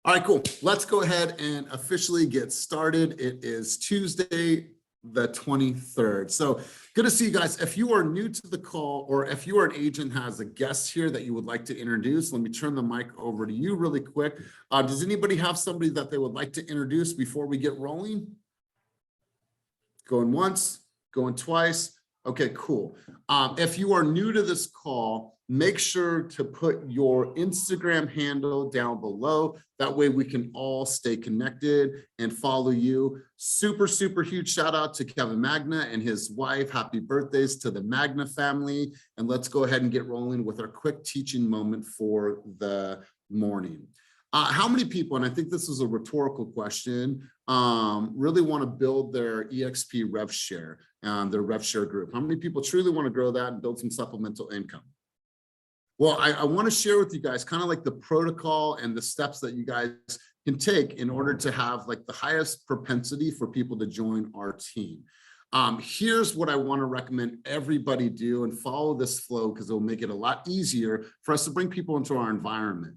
All right, cool. Let's go ahead and officially get started. It is Tuesday, the 23rd. So good to see you guys. If you are new to the call, or if you are an agent has a guest here that you would like to introduce, let me turn the mic over to you really quick. Does anybody have somebody that they would like to introduce before we get rolling? Going once, going twice. Okay, cool. If you are new to this call, make sure to put your Instagram handle down below. That way we can all stay connected and follow you. Super, super huge shout out to Kevin Magna and his wife. Happy birthdays to the Magna family. And let's go ahead and get rolling with our quick teaching moment for the morning. How many people, and I think this is a rhetorical question, really want to build their EXP rev share, their rev share group? How many people truly want to grow that and build some supplemental income? Well, I want to share with you guys kind of like the protocol and the steps that you guys can take in order to have like the highest propensity for people to join our team. Here's what I want to recommend everybody do, and follow this flow because it will make it a lot easier for us to bring people into our environment.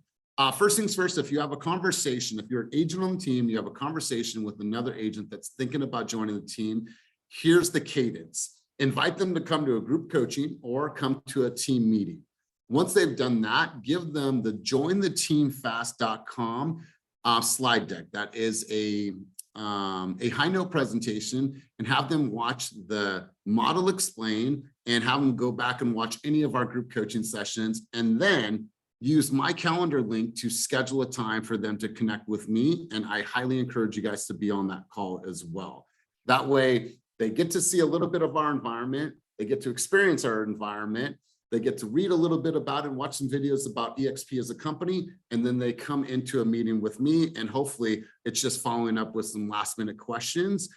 First things first, if you have a conversation, if you're an agent on the team, you have a conversation with another agent that's thinking about joining the team, here's the cadence. Invite them to come to a group coaching or come to a team meeting. Once they've done that, give them the jointheteamfast.com slide deck. That is a high note presentation, and have them watch the model explain and have them go back and watch any of our group coaching sessions, and then use my calendar link to schedule a time for them to connect with me. And I highly encourage you guys to be on that call as well. That way they get to see a little bit of our environment. They get to experience our environment. They get to read a little bit about it and watch some videos about EXP as a company. And then they come into a meeting with me, and hopefully it's just following up with some last minute questions.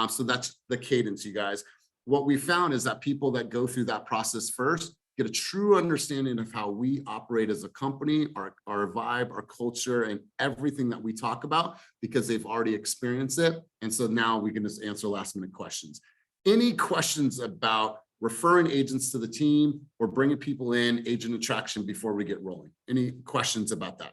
So that's the cadence, you guys. What we found is that people that go through that process first get a true understanding of how we operate as a company, our vibe, our culture, and everything that we talk about, because they've already experienced it. And so now we can just answer last minute questions. Any questions about referring agents to the team or bringing people in, agent attraction, before we get rolling? Any questions about that?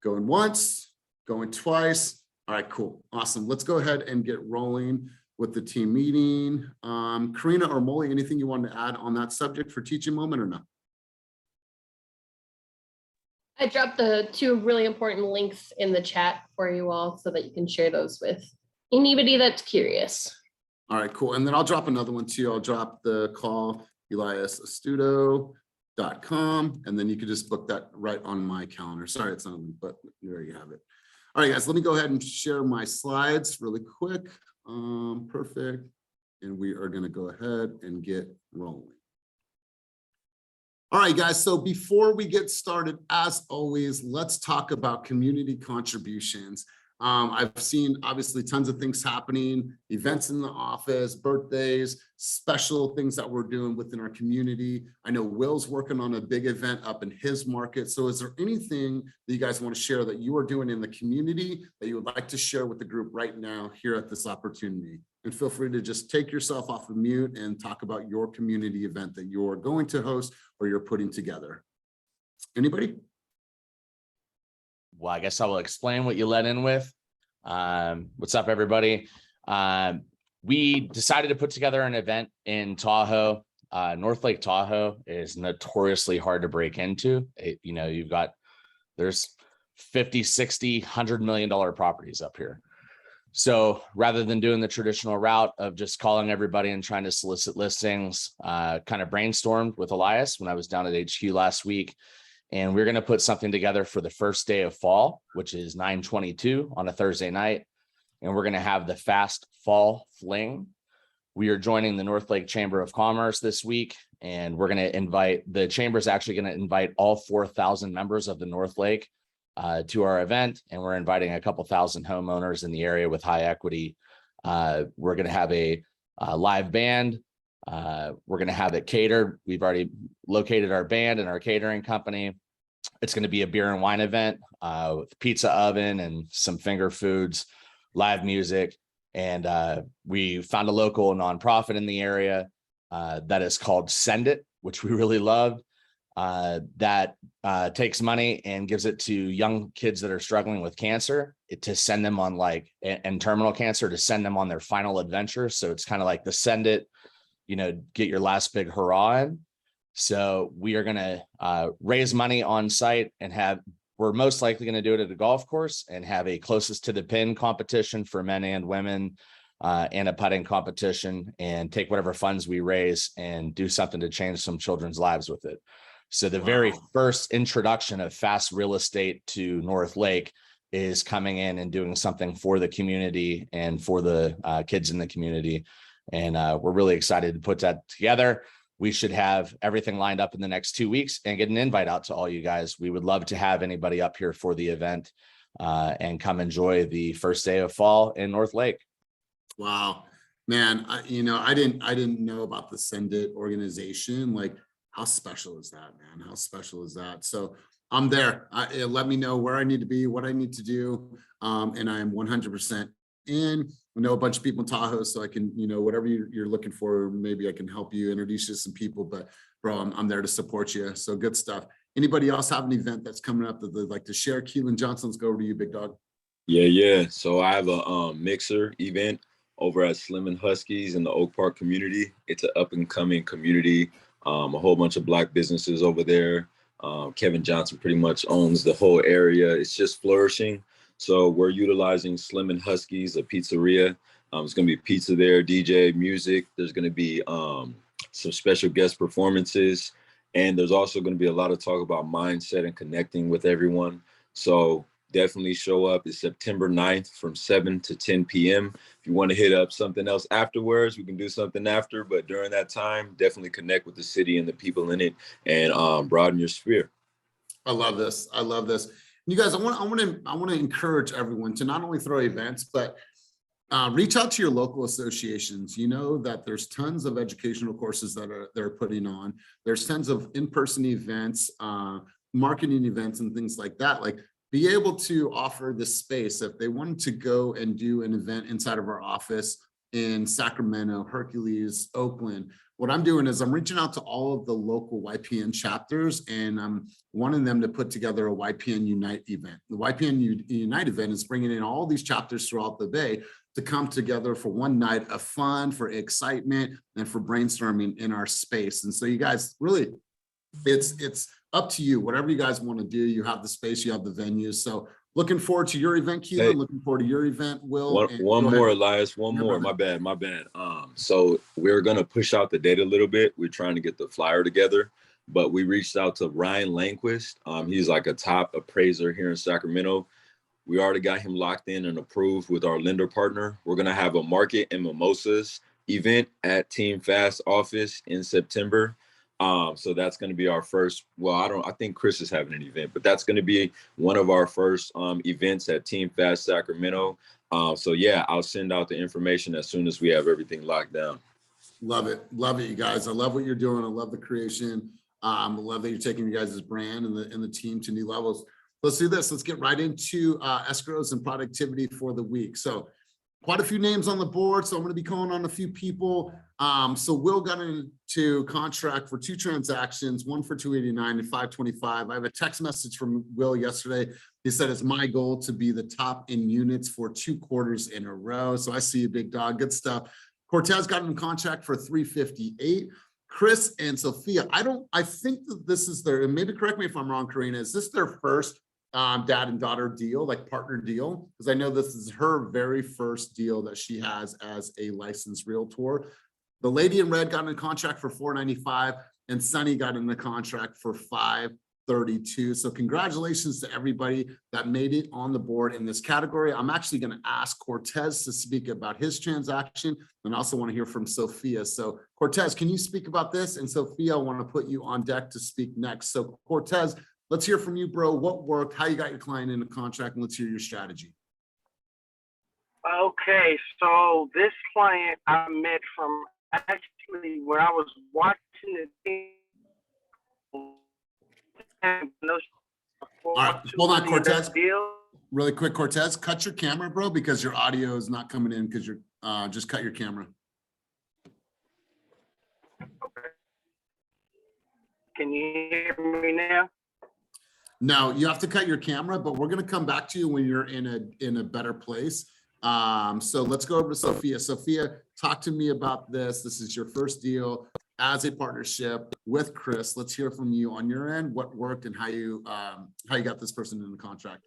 Going once, going twice. All right, cool, awesome. Let's go ahead and get rolling with the team meeting. Karina or Molly, anything you want to add on that subject for teaching moment or no? I dropped the two really important links in the chat for you all so that you can share those with anybody that's curious. All right, cool. And then I'll drop another one too. I'll drop the call, eliasastudo.com, and then you can just book that right on my calendar. Sorry, it's not a link, but there you have it. All right, guys, let me go ahead and share my slides really quick. Perfect. And we are going to go ahead and get rolling. All right, guys. So before we get started, as always, let's talk about community contributions. I've seen obviously tons of things happening, events in the office, birthdays, special things that we're doing within our community. I know Will's working on a big event up in his market. So is there anything that you guys want to share that you are doing in the community that you would like to share with the group right now here at this opportunity? And feel free to just take yourself off of mute and talk about your community event that you're going to host or you're putting together. Anybody? Well, I guess I will explain what you let in with. What's up, everybody? We decided to put together an event in Tahoe. North Lake Tahoe is notoriously hard to break into. There's 50, 60, $100 million properties up here. So rather than doing the traditional route of just calling everybody and trying to solicit listings, kind of brainstormed with Elias when I was down at HQ last week. And we're going to put something together for the first day of fall, which is 9/22 on a Thursday night. And we're going to have the Fast Fall Fling. We are joining the North Lake Chamber of Commerce this week, and we're going to invite, the chamber is actually going to invite all 4,000 members of the North Lake to our event. And we're inviting a couple thousand homeowners in the area with high equity. We're going to have a live band. We're going to have it catered. We've already located our band and our catering company. It's going to be a beer and wine event with pizza oven and some finger foods, live music. And we found a local nonprofit in the area that is called Send It, which we really loved. that takes money and gives it to young kids that are struggling with cancer to send them on and terminal cancer, to send them on their final adventure. So it's kind of like the send it, get your last big hurrah in. So we are going to raise money on site and we're most likely going to do it at a golf course and have a closest to the pin competition for men and women, and a putting competition, and take whatever funds we raise and do something to change some children's lives with it. So the very first introduction of fast real estate to North Lake is coming in and doing something for the community and for the kids in the community. And we're really excited to put that together. We should have everything lined up in the next 2 weeks and get an invite out to all you guys. We would love to have anybody up here for the event and come enjoy the first day of fall in North Lake. Wow, man, I didn't know about the Send It organization. Like, how special is that, man? How special is that? So I'm there. Let me know where I need to be, what I need to do. And I am 100% in. I know a bunch of people in Tahoe, so I can, whatever you're looking for, maybe I can help you, introduce you to some people, but bro, I'm there to support you. So good stuff. Anybody else have an event that's coming up that they'd like to share? Keelan Johnson, let's go over to you, big dog. Yeah. So I have a mixer event over at Slim and Huskies in the Oak Park community. It's an up and coming community. A whole bunch of Black businesses over there. Kevin Johnson pretty much owns the whole area. It's just flourishing. So we're utilizing Slim and Huskies, a pizzeria. It's going to be pizza there, DJ, music. There's going to be some special guest performances. And there's also going to be a lot of talk about mindset and connecting with everyone. So definitely show up. It's September 9th from 7 to 10 p.m. If you want to hit up something else afterwards, we can do something after. But during that time, definitely connect with the city and the people in it and broaden your sphere. I love this. I love this. You guys, I want to encourage everyone to not only throw events, but reach out to your local associations. You know that there's tons of educational courses that they're putting on. There's tons of in-person events, marketing events, and things like that. Like, be able to offer this space. If they wanted to go and do an event inside of our office in Sacramento, Hercules, Oakland, what I'm doing is I'm reaching out to all of the local YPN chapters, and I'm wanting them to put together a YPN Unite event. The YPN Unite event is bringing in all these chapters throughout the Bay to come together for one night of fun, for excitement, and for brainstorming in our space. And so you guys, really, it's up to you. Whatever you guys want to do, you have the space, you have the venue. So looking forward to your event, Keelan. Hey, looking forward to your event, Will. One more, Elias. One more. My bad. So we're gonna push out the date a little bit. We're trying to get the flyer together, but we reached out to Ryan Lanquist. He's like a top appraiser here in Sacramento. We already got him locked in and approved with our lender partner. We're gonna have a market and mimosas event at Team Fast office in September. So that's going to be our first. Well, I think Chris is having an event, but that's going to be one of our first events at Team Fast Sacramento. So yeah, I'll send out the information as soon as we have everything locked down. Love it, you guys. I love what you're doing. I love the creation. I love that you're taking you guys' brand and the team to new levels. Let's do this. Let's get right into escrows and productivity for the week. So quite a few names on the board, so I'm going to be calling on a few people. So Will got into contract for 2 transactions, one for 289 and 525. I have a text message from Will yesterday. He said it's my goal to be the top in units for 2 quarters in a row. So I see you, big dog. Good stuff. Cortez got in contract for 358. Chris and Sophia, I think that this is their, and maybe correct me if I'm wrong, Karina, is this their first dad and daughter deal, like partner deal? Because I know this is her very first deal that she has as a licensed realtor. The lady in red got in a contract for 495, and Sunny got in the contract for 532. So congratulations to everybody that made it on the board in this category. I'm actually going to ask Cortez to speak about his transaction, and I also want to hear from Sophia. So Cortez, can you speak about this? And Sophia, I want to put you on deck to speak next. So Cortez, let's hear from you, bro. What worked, how you got your client in the contract, and let's hear your strategy. Okay, so this client I met from actually where I was watching the team. All right, hold on, Cortez. Really quick, Cortez, cut your camera, bro, because your audio is not coming in because you're just cut your camera. Okay. Can you hear me now? No, you have to cut your camera, but we're going to come back to you when you're in a better place. So let's go over to Sophia. Sophia, talk to me about this. This is your first deal as a partnership with Chris. Let's hear from you on your end, what worked and how you got this person in the contract.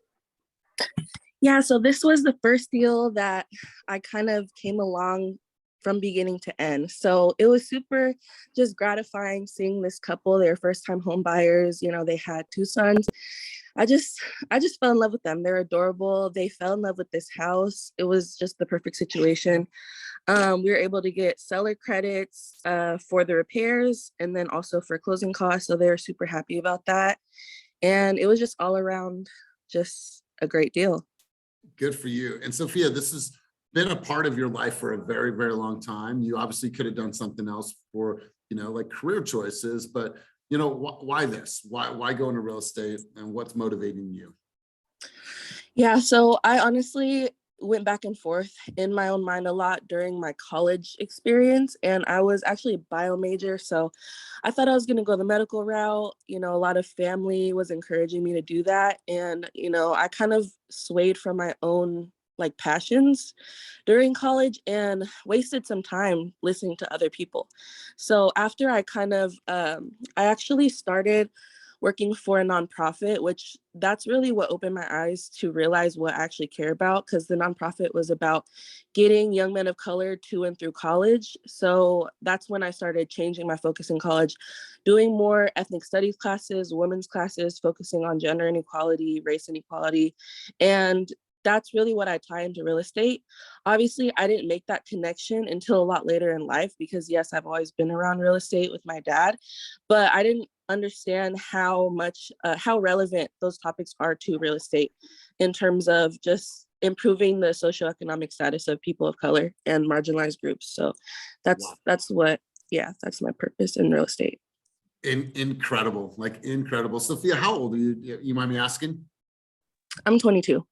Yeah, so this was the first deal that I kind of came along from beginning to end. So it was super just gratifying seeing this couple, their first time home buyers, you know, they had 2 sons. I just fell in love with them. They're adorable. They fell in love with this house. It was just the perfect situation. We were able to get seller credits for the repairs and then also for closing costs. So they were super happy about that. And it was just all around just a great deal. Good for you. And Sophia, this has been a part of your life for a very, very long time. You obviously could have done something else for, you know, like career choices, but you know, why this? Why go into real estate and what's motivating you? Yeah, so I honestly went back and forth in my own mind a lot during my college experience, and I was actually a bio major, so I thought I was going to go the medical route. You know, a lot of family was encouraging me to do that, and you know, I kind of swayed from my own like passions during college and wasted some time listening to other people. So after I kind of I actually started working for a nonprofit, which that's really what opened my eyes to realize what I actually care about, because the nonprofit was about getting young men of color to and through college. So that's when I started changing my focus in college, doing more ethnic studies classes, women's classes, focusing on gender inequality, race inequality. And that's really what I tie into real estate. Obviously, I didn't make that connection until a lot later in life because yes, I've always been around real estate with my dad, but I didn't understand how relevant those topics are to real estate in terms of just improving the socioeconomic status of people of color and marginalized groups. So that's my purpose in real estate. Incredible, like incredible. Sophia, how old are you? You mind me asking? I'm 22.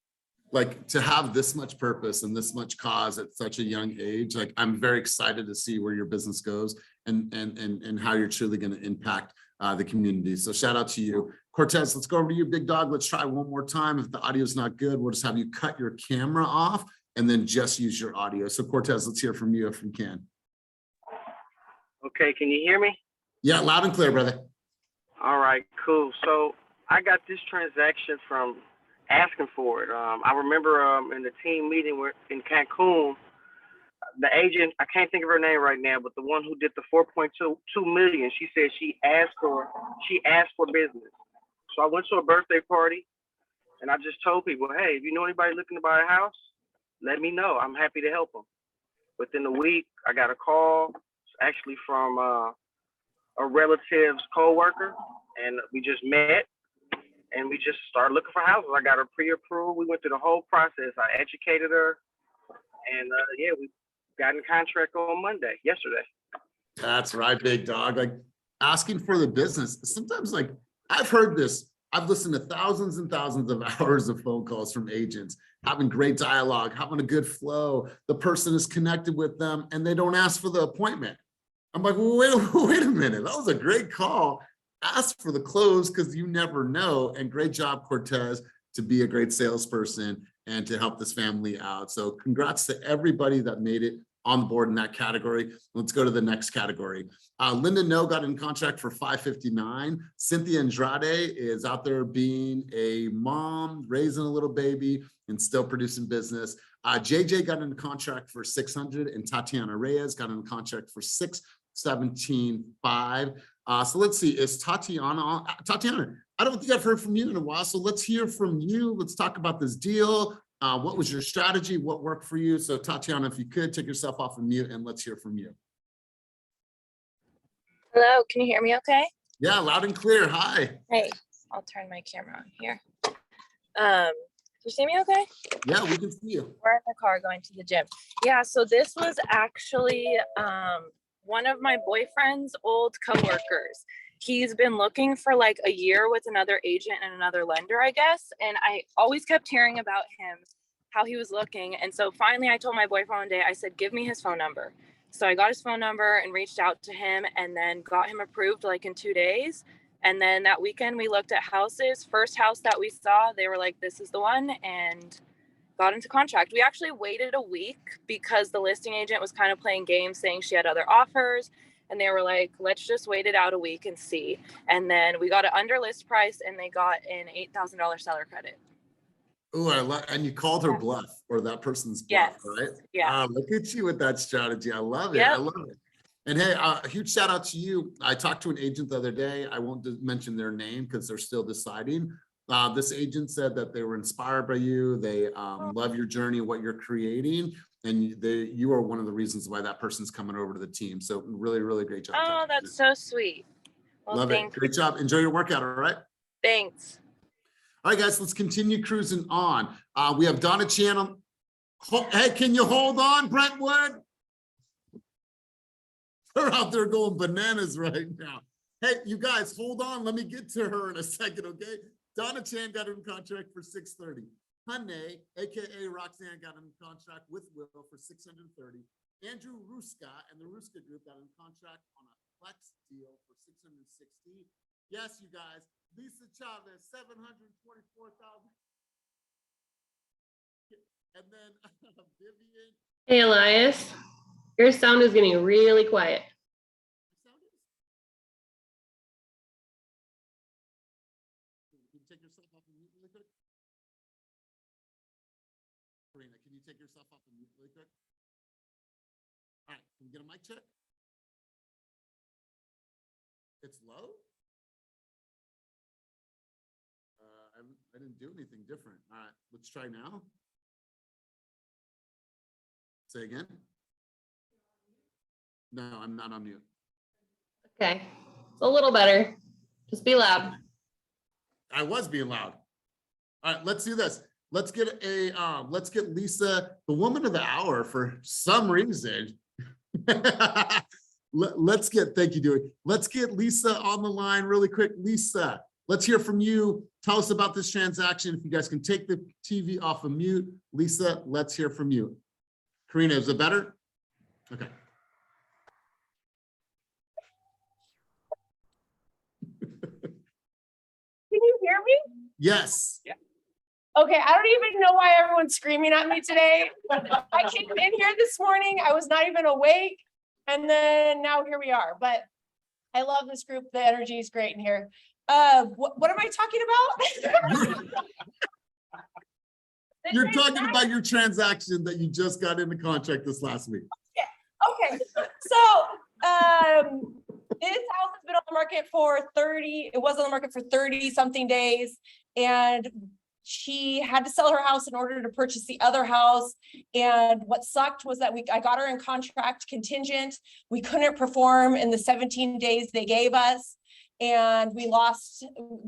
Like to have this much purpose and this much cause at such a young age, like I'm very excited to see where your business goes and how you're truly going to impact the community. So shout out to you. Cortez, let's go over to you, big dog. Let's try one more time. If the audio is not good, we'll just have you cut your camera off and then just use your audio. So Cortez, let's hear from you if you can. Okay, can you hear me? Yeah, loud and clear, brother. All right, cool. So I got this transaction from asking for it. I remember in the team meeting in Cancun, the agent, I can't think of her name right now, but the one who did the 4.2 million, she said she asked for business. So I went to a birthday party and I just told people, hey, if you know anybody looking to buy a house, let me know. I'm happy to help them. Within a week, I got a call, actually from a relative's co-worker, and we just met. And we just started looking for houses. I got her pre-approved. We went through the whole process. I educated her. And yeah, we got in contract on yesterday. That's right, big dog. Like asking for the business. Sometimes like I've heard this. I've listened to thousands and thousands of hours of phone calls from agents, having great dialogue, having a good flow. The person is connected with them and they don't ask for the appointment. I'm like, well, wait a minute. That was a great call. Ask for the close because you never know. And great job, Cortez, to be a great salesperson and to help this family out. So congrats to everybody that made it on the board in that category. Let's go to the next category. Linda No got in contract for $559. Cynthia Andrade is out there being a mom, raising a little baby and still producing business. JJ got in contract for $600 and Tatiana Reyes got in contract for $617,500. So let's see, is Tatiana, I don't think I've heard from you in a while, so let's hear from you. Let's talk about this deal. What was your strategy? What worked for you? So Tatiana, if you could take yourself off of mute and let's hear from you. Hello, can you hear me okay? Yeah, loud and clear. Hi. Hey, I'll turn my camera on here. Do you see me okay? Yeah, we can see you. We're in the car going to the gym. Yeah, so this was actually one of my boyfriend's old coworkers. He's been looking for like a year with another agent and another lender, I guess. And I always kept hearing about him, how he was looking. And so finally I told my boyfriend one day, I said, give me his phone number. So I got his phone number and reached out to him and then got him approved like in 2 days. And then that weekend we looked at houses. First house that we saw, they were like, this is the one, and got into contract. We actually waited a week because the listing agent was kind of playing games saying she had other offers. And they were like, let's just wait it out a week and see. And then we got an under list price and they got an $8,000 seller credit. Oh, I love, and you called her bluff, or that person's bluff, Yes. right? Yeah. Look at you with that strategy. I love it. Yep. I love it. And hey, a huge shout out to you. I talked to an agent the other day. I won't mention their name because they're still deciding. This agent said that they were inspired by you. They love your journey, what you're creating. And you are one of the reasons why that person's coming over to the team. So really, really great job. Oh, that's so sweet. Well, Love it. Great job. Enjoy your workout. All right. Thanks. All right, guys, let's continue cruising on. We have Donna Chan. Hey, can you hold on, Brentwood? They're out there going bananas right now. Hey, you guys, hold on. Let me get to her in a second, okay? Donna Chan got in contract for $630. Honey, AKA Roxanne, got in contract with Will for $630. Andrew Ruska and the Ruska Group got in contract on a flex deal for $660. Yes, you guys, Lisa Chavez, $724,000. And then Vivian. Hey, Elias, your sound is getting really quiet. Can you take yourself off of mute really quick? Karina, can you take yourself off of mute really quick? All right, can we get a mic check? It's low? I didn't do anything different. All right, let's try now. Say again. No, I'm not on mute. Okay, it's a little better. Just be loud. I was being loud. All right, let's do this. Let's get Lisa, the woman of the hour, for some reason. Thank you, Dewey. Let's get Lisa on the line really quick. Lisa, let's hear from you. Tell us about this transaction. If you guys can take the TV off of mute. Lisa, let's hear from you. Karina, is it better? Okay. Can you hear me? Yes. Yeah. Okay, I don't even know why everyone's screaming at me today. I came in here this morning, I was not even awake, and then now here we are. But I love this group. The energy is great in here. What am I talking about? You're talking about your transaction that you just got into contract this last week. Okay, so this house has been on the market for 30, it was on the market for 30 something days, and she had to sell her house in order to purchase the other house. And what sucked was that I got her in contract contingent. We couldn't perform in the 17 days they gave us, and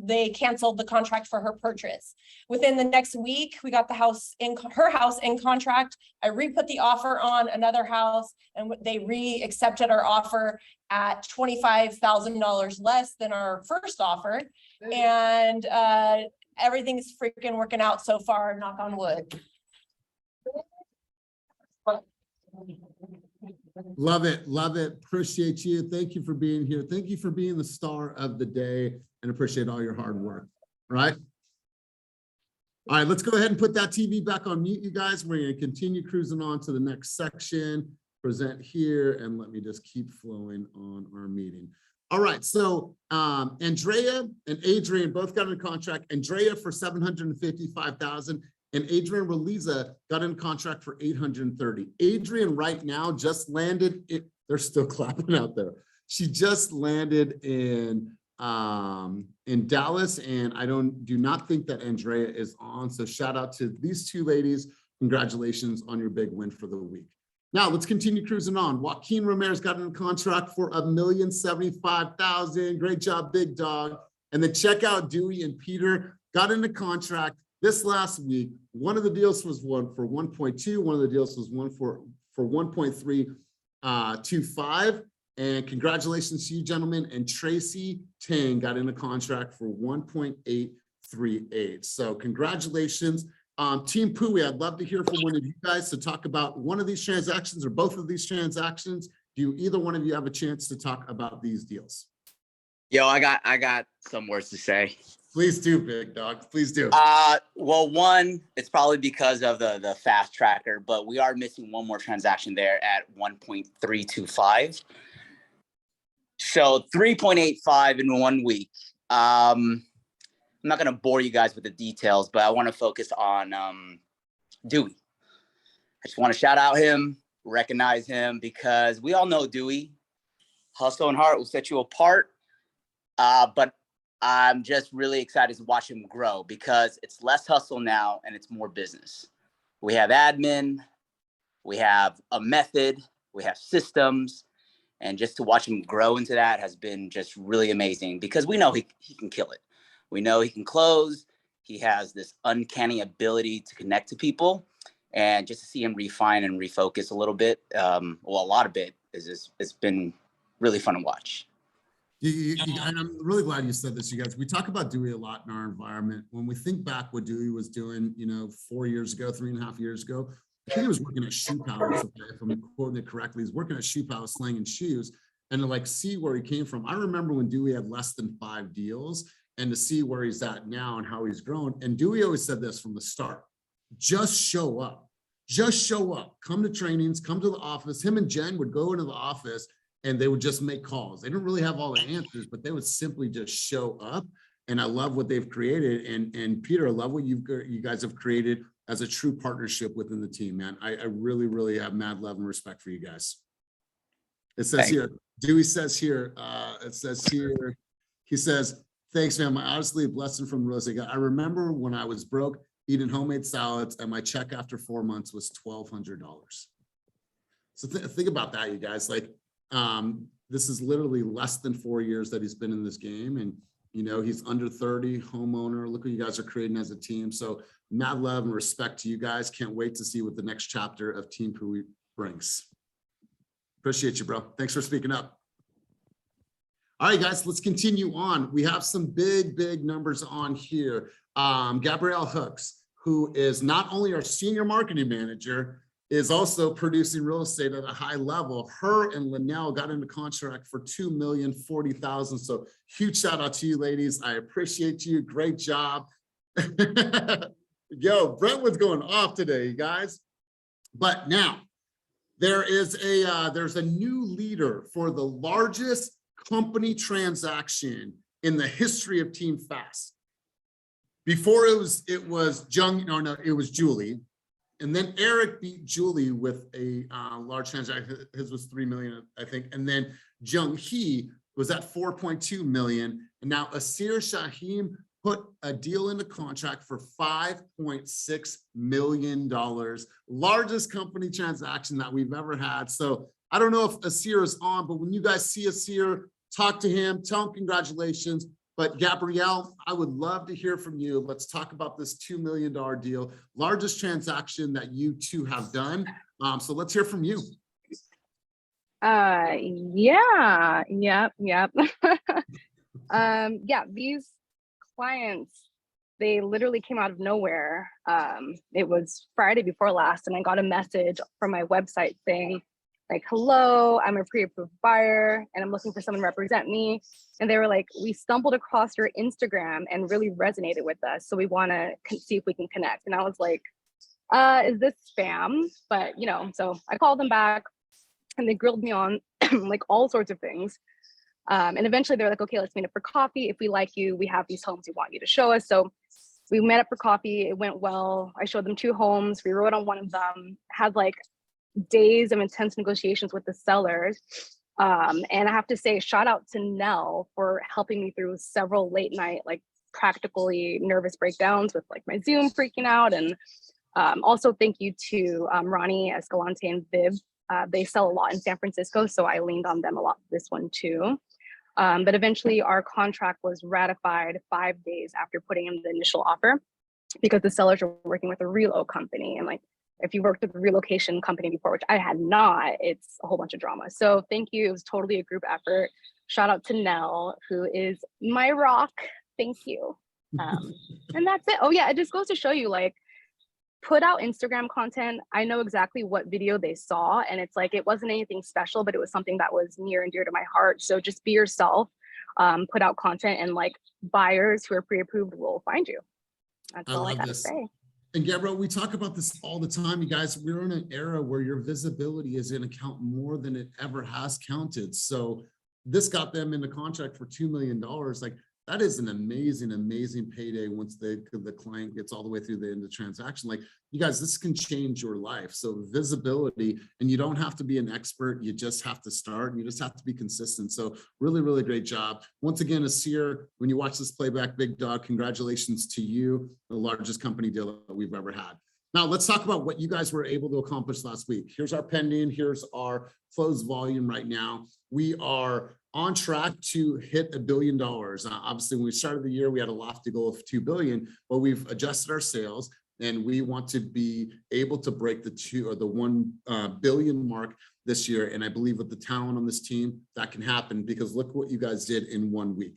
they canceled the contract for her purchase. Within the next week, we got her house in contract. I re-put the offer on another house, and they re-accepted our offer at $25,000 less than our first offer. And everything's freaking working out so far, knock on wood. Love it. Love it. Appreciate you. Thank you for being here. Thank you for being the star of the day, and appreciate all your hard work. Right? All right, let's go ahead and put that TV back on mute, you guys. We're going to continue cruising on to the next section, present here, and let me just keep flowing on our meeting. All right, so Andrea and Adrian both got in contract. Andrea for $755,000, and Adrian Reliza got in contract for $830,000. Adrian right now just landed. They're still clapping out there. She just landed in Dallas, and I do not think that Andrea is on. So shout out to these two ladies. Congratulations on your big win for the week. Now let's continue cruising on. Joaquin Ramirez got in contract for $1,075,000. Great job, big dog. And then check out Dewey and Peter got into contract this last week. One of the deals was one for 1.2. One of the deals was one for 1.325. And congratulations to you, gentlemen. And Tracy Tang got into contract for 1.838. So congratulations. Team Pui, I'd love to hear from one of you guys to talk about one of these transactions or both of these transactions. Do either one of you have a chance to talk about these deals? Yo, I got some words to say. Please do, big dog. Please do. Well, one, it's probably because of the fast tracker, but we are missing one more transaction there at 1.325. So 3.85 in 1 week. I'm not going to bore you guys with the details, but I want to focus on Dewey. I just want to shout out him, recognize him, because we all know Dewey. Hustle and heart will set you apart. But I'm just really excited to watch him grow because it's less hustle now and it's more business. We have admin, we have a method, we have systems, and just to watch him grow into that has been just really amazing because we know he can kill it. We know he can close. He has this uncanny ability to connect to people, and just to see him refine and refocus a little bit, a lot of it it's been really fun to watch. And I'm really glad you said this, you guys. We talk about Dewey a lot in our environment. When we think back what Dewey was doing, 4 years ago, 3.5 years ago, I think he was working at Shoe Palace, if I'm quoting it correctly. He's working at Shoe Palace, slanging shoes, and to like see where he came from. I remember when Dewey had less than 5 deals, and to see where he's at now and how he's grown. And Dewey always said this from the start: just show up, just show up. Come to trainings, come to the office. Him and Jen would go into the office and they would just make calls. They didn't really have all the answers, but they would simply just show up. And I love what they've created. And Peter, I love what you guys have created as a true partnership within the team, man. I really, really have mad love and respect for you guys. It says here, Dewey says here, he says, thanks, man. My honestly a blessing from Rose. I remember when I was broke eating homemade salads and my check after 4 months was $1,200. So think about that, you guys. Like, this is literally less than 4 years that he's been in this game, and he's under 30, homeowner. Look what you guys are creating as a team. So mad love and respect to you guys. Can't wait to see what the next chapter of Team Qa brings. Appreciate you, bro. Thanks for speaking up. All right, guys, let's continue on. We have some big numbers on here. Gabrielle Hooks, who is not only our senior marketing manager, is also producing real estate at a high level. Her and Linnell got into contract for $2,040,000. So huge shout out to you, ladies. I appreciate you. Great job. Yo, Brentwood's going off today, you guys. But now there's a new leader for the largest company transaction in the history of Team Fast. Before it was it was Julie. And then Eric beat Julie with a large transaction. His was 3 million, I think. And then Jung Hee was at 4.2 million. And now Asir Shaheen put a deal into contract for $5.6 million. Largest company transaction that we've ever had. So I don't know if Asir is on, but when you guys see Asir, talk to him, tell him congratulations. But Gabrielle, I would love to hear from you. Let's talk about this $2 million deal, largest transaction that you two have done. So let's hear from you. Yep. Yeah, these clients, they literally came out of nowhere. It was Friday before last, and I got a message from my website saying, like, hello, I'm a pre-approved buyer and I'm looking for someone to represent me. And they were like, we stumbled across your Instagram and really resonated with us. So we want to see if we can connect. And I was like, is this spam? But, so I called them back and they grilled me on like all sorts of things. And eventually they're like, okay, let's meet up for coffee. If we like you, we have these homes we want you to show us. So we met up for coffee. It went well. I showed them 2 homes. We wrote on one of them, had like days of intense negotiations with the sellers. And I have to say, shout out to Nell for helping me through several late night, like practically nervous breakdowns with like my Zoom freaking out. And also thank you to Ronnie Escalante and Viv. They sell a lot in San Francisco, so I leaned on them a lot for this one too. But eventually our contract was ratified 5 days after putting in the initial offer, because the sellers are working with a relo company. And like, if you worked with a relocation company before, which I had not, it's a whole bunch of drama. So thank you. It was totally a group effort. Shout out to Nell, who is my rock. Thank you. And that's it. Oh yeah, it just goes to show you, like, put out Instagram content. I know exactly what video they saw, and it's like, it wasn't anything special, but it was something that was near and dear to my heart. So just be yourself. put out content, and like buyers who are pre-approved will find you. That's all I love gotta this. say. And Gabrielle, we talk about this all the time, you guys. We're in an era where your visibility is going to count more than it ever has counted. So this got them in the contract for $2 million. Like, that is an amazing, amazing payday once the client gets all the way through the end of the transaction. Like, you guys, this can change your life. So visibility, and you don't have to be an expert. You just have to start, and you just have to be consistent. So really, really great job. Once again, Asir, when you watch this playback, big dog, congratulations to you, the largest company deal that we've ever had. Now let's talk about what you guys were able to accomplish last week. Here's our pending, here's our closed volume right now. We are on track to hit $1 billion. Obviously, when we started the year, we had a lofty goal of 2 billion, but we've adjusted our sales, and we want to be able to break the 1 billion mark this year. And I believe with the talent on this team, that can happen, because look what you guys did in 1 week.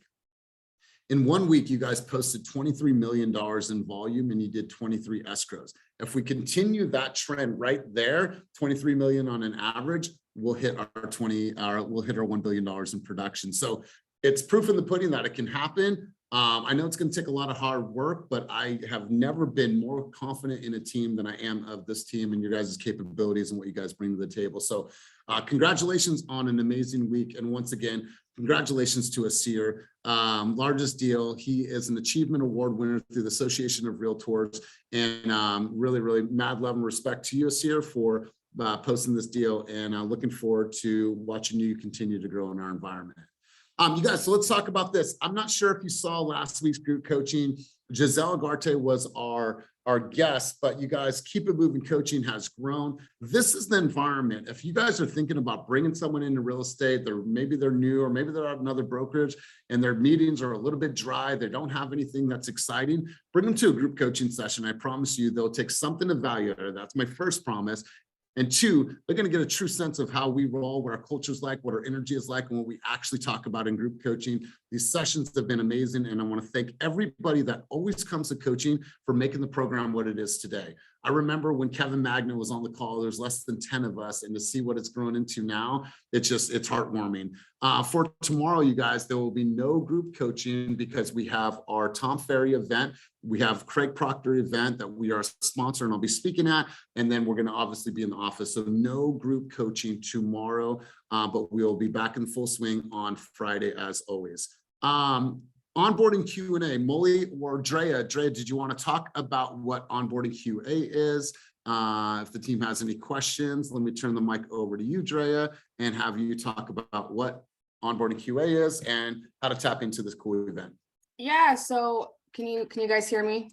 In 1 week, you guys posted $23 million in volume, and you did 23 escrows. If we continue that trend right there, 23 million on an average, we'll hit our $1 billion in production. So it's proof in the pudding that it can happen. I know it's going to take a lot of hard work, but I have never been more confident in a team than I am of this team and your guys' capabilities and what you guys bring to the table. So congratulations on an amazing week. And once again, congratulations to Asir. Largest deal. He is an Achievement Award winner through the Association of Realtors. And really, really mad love and respect to you, Asir, for posting this deal, and looking forward to watching you continue to grow in our environment. You guys, so let's talk about this. I'm not sure if you saw last week's group coaching. Giselle Agarte was our guest, but you guys, Keep It Moving Coaching has grown. This is the environment. If you guys are thinking about bringing someone into real estate, maybe they're new, or maybe they're at another brokerage and their meetings are a little bit dry, they don't have anything that's exciting, bring them to a group coaching session. I promise you, they'll take something of value out of that. That's my first promise. And two, they're going to get a true sense of how we roll, what our culture is like, what our energy is like, and what we actually talk about in group coaching. These sessions have been amazing, and I want to thank everybody that always comes to coaching for making the program what it is today. I remember when Kevin Magna was on the call, there's less than 10 of us, and to see what it's grown into now, it's heartwarming. For tomorrow, you guys, there will be no group coaching because we have our Tom Ferry event. We have Craig Proctor event that we are sponsoring. I'll be speaking at, and then we're going to obviously be in the office. So no group coaching tomorrow, but we'll be back in full swing on Friday as always. Onboarding Q&A, Molly or Drea, did you want to talk about what onboarding QA is? If the team has any questions, let me turn the mic over to you, Drea, and have you talk about what onboarding QA is and how to tap into this cool event. Yeah, so can you guys hear me?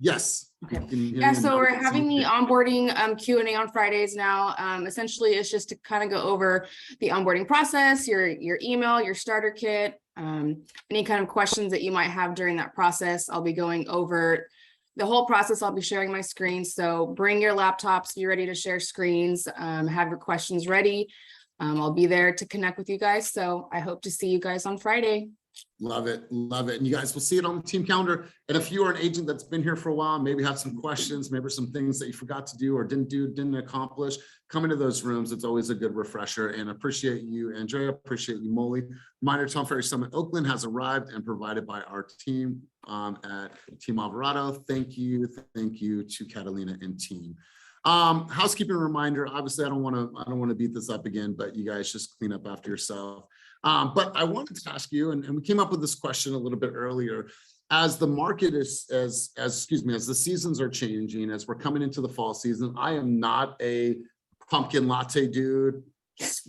Yes. Okay. Yeah, so we're having the onboarding Q&A on Fridays now. Essentially, it's just to kind of go over the onboarding process, your email, your starter kit, any kind of questions that you might have during that process. I'll be going over the whole process. I'll be sharing my screen. So bring your laptops, be ready to share screens, have your questions ready. I'll be there to connect with you guys. So I hope to see you guys on Friday. Love it. Love it. And you guys will see it on the team calendar. And if you are an agent that's been here for a while, maybe have some questions, maybe some things that you forgot to do or didn't accomplish, come into those rooms. It's always a good refresher, and appreciate you, Andrea. Appreciate you, Molly. Reminder, Tom Ferry Summit Oakland has arrived and provided by our team at Team Alvarado. Thank you to Catalina and team. Housekeeping reminder, obviously I don't want to beat this up again, but you guys just clean up after yourself. But I wanted to ask you, and we came up with this question a little bit earlier, as the market as the seasons are changing, as we're coming into the fall season. I am not a pumpkin latte dude.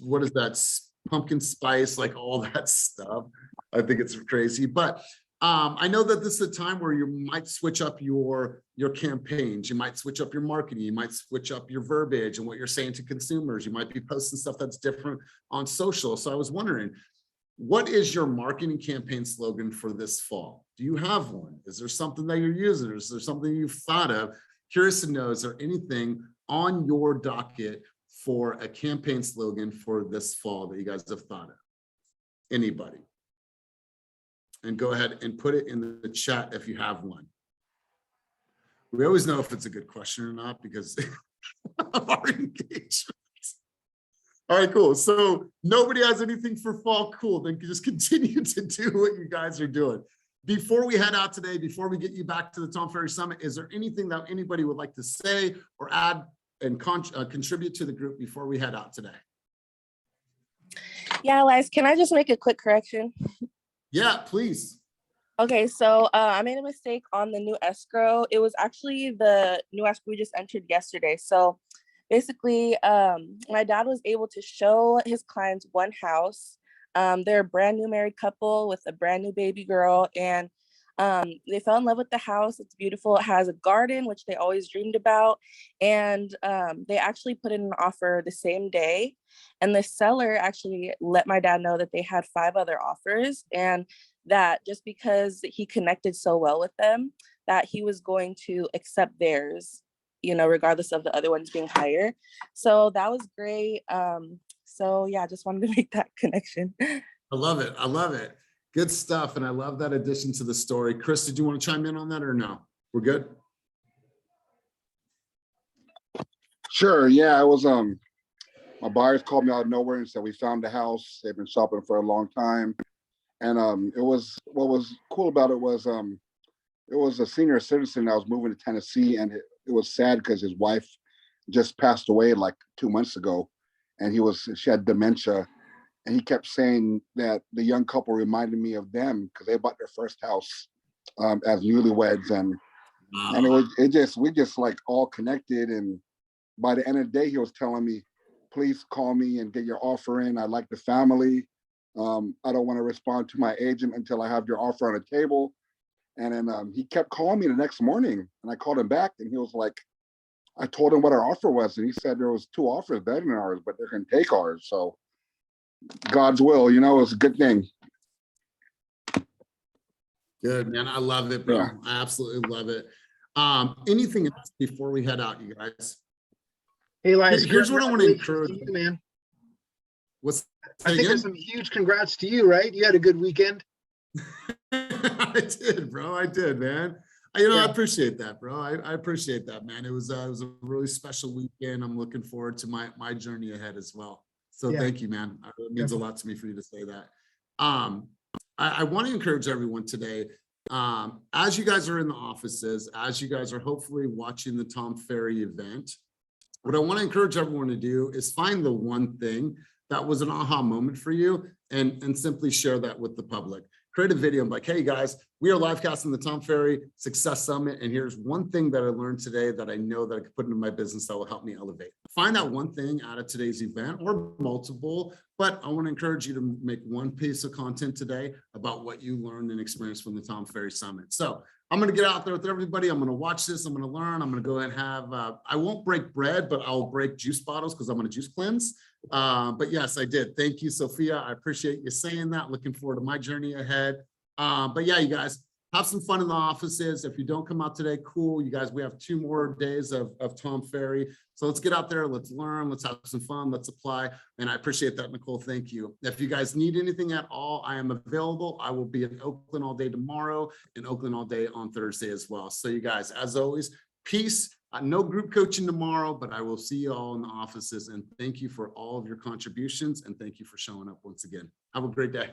What is that? Pumpkin spice, like all that stuff. I think it's crazy, but I know that this is a time where you might switch up your campaigns. You might switch up your marketing. You might switch up your verbiage and what you're saying to consumers. You might be posting stuff that's different on social. So I was wondering, what is your marketing campaign slogan for this fall? Do you have one? Is there something that you're using? Is there something you've thought of? Curious to know, is there anything on your docket for a campaign slogan for this fall that you guys have thought of? Anybody? And go ahead and put it in the chat if you have one. We always know if it's a good question or not because of our engagement. All right, cool. So nobody has anything for fall. Cool. Then just continue to do what you guys are doing. Before we head out today, before we get you back to the Tom Ferry Summit, is there anything that anybody would like to say or add and contribute to the group before we head out today? Yeah, Elias, can I just make a quick correction? Yeah, please. Okay, so I made a mistake on the new escrow. It was actually the new escrow we just entered yesterday. So basically, my dad was able to show his clients one house. They're a brand new married couple with a brand new baby girl, and they fell in love with the house. It's beautiful. It has a garden, which they always dreamed about. And they actually put in an offer the same day. And the seller actually let my dad know that they had 5 other offers, and that just because he connected so well with them, that he was going to accept theirs, you know, regardless of the other ones being higher. So that was great. So yeah, just wanted to make that connection. I love it. I love it. Good stuff. And I love that addition to the story. Chris, did you want to chime in on that or no? We're good? Sure. Yeah, I was, my buyers called me out of nowhere and said, we found the house. They've been shopping for a long time. And it was, what was cool about it was a senior citizen that was moving to Tennessee, and it was sad because his wife just passed away like 2 months ago, and she had dementia, and he kept saying that the young couple reminded me of them because they bought their first house as newlyweds, and we just like all connected. And by the end of the day, he was telling me, please call me and get your offer in. I like the family. I don't want to respond to my agent until I have your offer on the table. And then he kept calling me the next morning, and I called him back, and he was like, I told him what our offer was, and he said there was 2 offers better than ours, but they're going to take ours. So God's will, you know, it's a good thing. Good, man. I love it, bro. Yeah. I absolutely love it. Anything else before we head out, you guys? Hey, Elias, Here's what I want to encourage you, man. What's I think there's some huge congrats to you, right? You had a good weekend. I did, bro. I did, man. I appreciate that, bro. I appreciate that, man. It was a really special weekend. I'm looking forward to my journey ahead as well. So thank you, man. It means a lot to me for you to say that. I want to encourage everyone today, as you guys are in the offices, as you guys are hopefully watching the Tom Ferry event, what I want to encourage everyone to do is find the one thing that was an aha moment for you and simply share that with the public. Create a video and be like, hey guys, we are live casting the Tom Ferry Success Summit, and here's one thing that I learned today that I know that I could put into my business that will help me elevate. Find out one thing out of today's event, or multiple, but I want to encourage you to make one piece of content today about what you learned and experienced from the Tom Ferry Summit. So I'm going to get out there with everybody. I'm going to watch this. I'm going to learn. I'm going to go ahead and have, I won't break bread, but I'll break juice bottles because I'm going to juice cleanse. But yes, I did. Thank you, Sophia. I appreciate you saying that. Looking forward to my journey ahead. But yeah, you guys have some fun in the offices. If you don't come out today, cool. You guys, we have 2 more days of Tom Ferry. So let's get out there. Let's learn. Let's have some fun. Let's apply. And I appreciate that, Nicole. Thank you. If you guys need anything at all, I am available. I will be in Oakland all day tomorrow and Oakland all day on Thursday as well. So you guys, as always, peace. No group coaching tomorrow, but I will see you all in the offices. And thank you for all of your contributions. And thank you for showing up once again. Have a great day.